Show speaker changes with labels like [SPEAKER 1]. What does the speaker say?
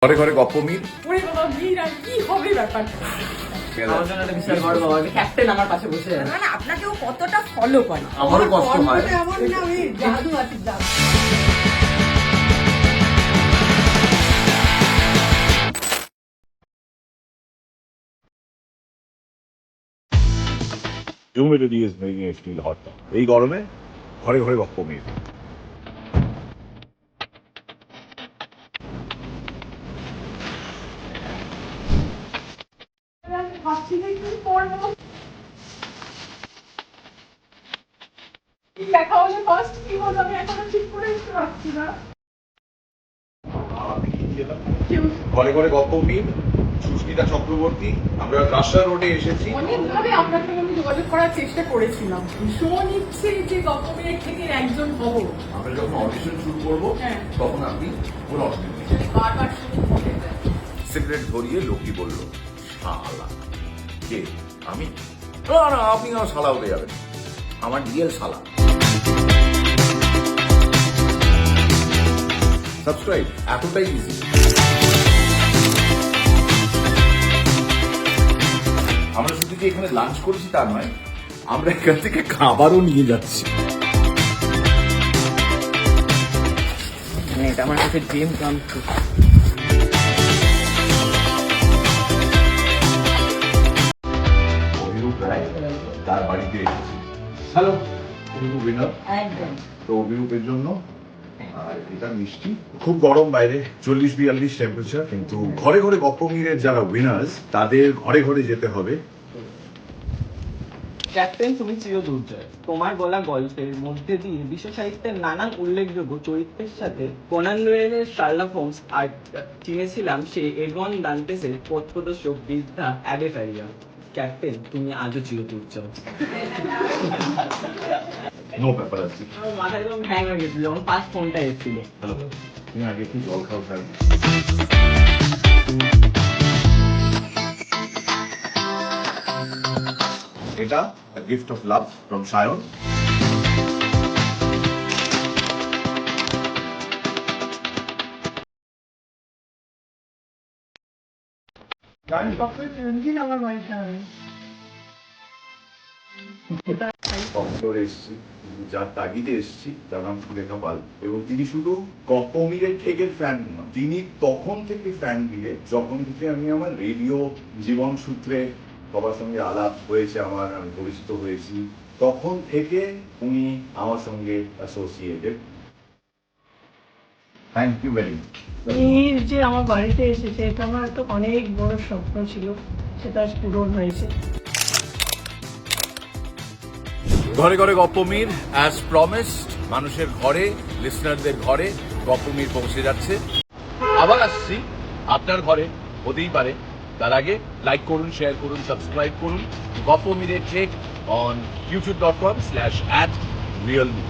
[SPEAKER 1] ঘরে ঘরে গপ্প মির।
[SPEAKER 2] ওরে বাবা, মির আর কি হবে ব্যাপারটা?
[SPEAKER 3] আমার জন্য একটা বিশাল বড় বাবা, ক্যাপ্টেন আমার পাশে বসে আছে।
[SPEAKER 2] মানে আপনাকে ও কতটা ফলো করে?
[SPEAKER 3] আমারও কষ্ট হয়।
[SPEAKER 2] এমন না, ওই জাদু আছে, জাদু।
[SPEAKER 1] Humidity is making it feel hot. এই গরমে ঘরে ঘরে গপ্প মির।
[SPEAKER 2] ভাবছি যে কি করবো। কি দেখা হলে ফার্স্ট কি বলবো আমি এখনো ঠিক করে উঠতে পারছি না।
[SPEAKER 1] ঘরে ঘরে গপ্প মির, সুস্মিতা চক্রবর্তী। আমরা রাস্তা রোডে এসেছি।
[SPEAKER 2] অনেকভাবে আপনার সঙ্গে আমি যোগাযোগ করার চেষ্টা করেছিলাম, ভীষণ ইচ্ছে যে গল্পমের থেকে একজন হবো।
[SPEAKER 1] আমরা যখন অডিশন শুরু করবো
[SPEAKER 2] হ্যাঁ।
[SPEAKER 1] তখন আপনি ওর অডিশন
[SPEAKER 2] বারবার শুরু করে দেয়।
[SPEAKER 1] সিগারেট ধরিয়ে লোকটি বলল, শালা। কে? আমি? না না, আপনি আমার শালা হতে যাবেন, আমার রিয়েল শালা। সাবস্ক্রাইব এতটাই ইজি। আমরা শুধু যে এখানে লাঞ্চ করেছি তা নয়, আমরা এখান থেকে খাবারও নিয়ে যাচ্ছি।
[SPEAKER 3] মানে এটা আমার কাছে ড্রিম কাম ট্রু।
[SPEAKER 1] অভিরূপ রায় তার বাড়িতে এসেছি। Hello, Abhirup winner.
[SPEAKER 2] একদম।
[SPEAKER 1] তো অভিরূপের জন্য আর এটা মিষ্টি। খুব গরম বাইরে, 40-42 টেম্পারেচার, কিন্তু ঘরে ঘরে গপ্প মিরের যারা উইনার্স তাদের ঘরে ঘরে যেতে হবে।
[SPEAKER 3] ক্যাপ্টেন, তুমি চিরদুর্জয়। তোমার বলা গল্পের মধ্যে দিয়ে বিশ্ব সাহিত্যের নানান উল্লেখযোগ্য চরিত্রের সাথে কোনান ডয়েলের শার্লক হোমস আর চিনেছিলাম সেই এডমন ডান্টেসের পথপ্রদর্শক বৃদ্ধা অ্যাবে ফ্যারিয়া। ক্যাপ্টেন, তুমি আজও চিরদুর্জয়।
[SPEAKER 1] নো ব্যাপার আছে।
[SPEAKER 3] আমার মাথা একদম হ্যাং হয়ে গেছিল যখন ফার্স্ট ফোনটা এসেছিল।
[SPEAKER 1] হ্যালো, তুমি আগে কি জল খাও খাও। এটা gift of love from Sayan.
[SPEAKER 2] আমার বাড়িতে
[SPEAKER 1] কক্সবাজারে এসেছি, যার তাগিদে এসেছি তার নাম সুলেখা পাল, এবং তিনি শুধু গপ্প মিরের ঠেকের ফ্যান নন, তিনি তখন থেকে ফ্যান দিয়ে যখন থেকে আমি আমার রেডিও জীবন সূত্রে সবার সঙ্গে আলাপ হয়েছে, আমি পরিচিত হয়েছি, তখন থেকে উনি আমার সঙ্গে associated. Thank you very much.
[SPEAKER 4] Mir যে আমার বাড়িতে এসেছে এটা আমার তো অনেক বড় স্বপ্ন ছিল, সেটা আজ পূরণ হয়েছে।
[SPEAKER 1] ঘরে ঘরে গপ্প মির, অ্যাজ প্রমিসড, মানুষের ঘরে, লিসনারদের ঘরে গপ্প মির পৌঁছে যাচ্ছে। আবার আসছি আপনার ঘরে, হতেই পারে। তার আগে লাইক করুন, শেয়ার করুন, সাবস্ক্রাইব করুন গপ্প মিরের টেক অন youtube.com/@realme।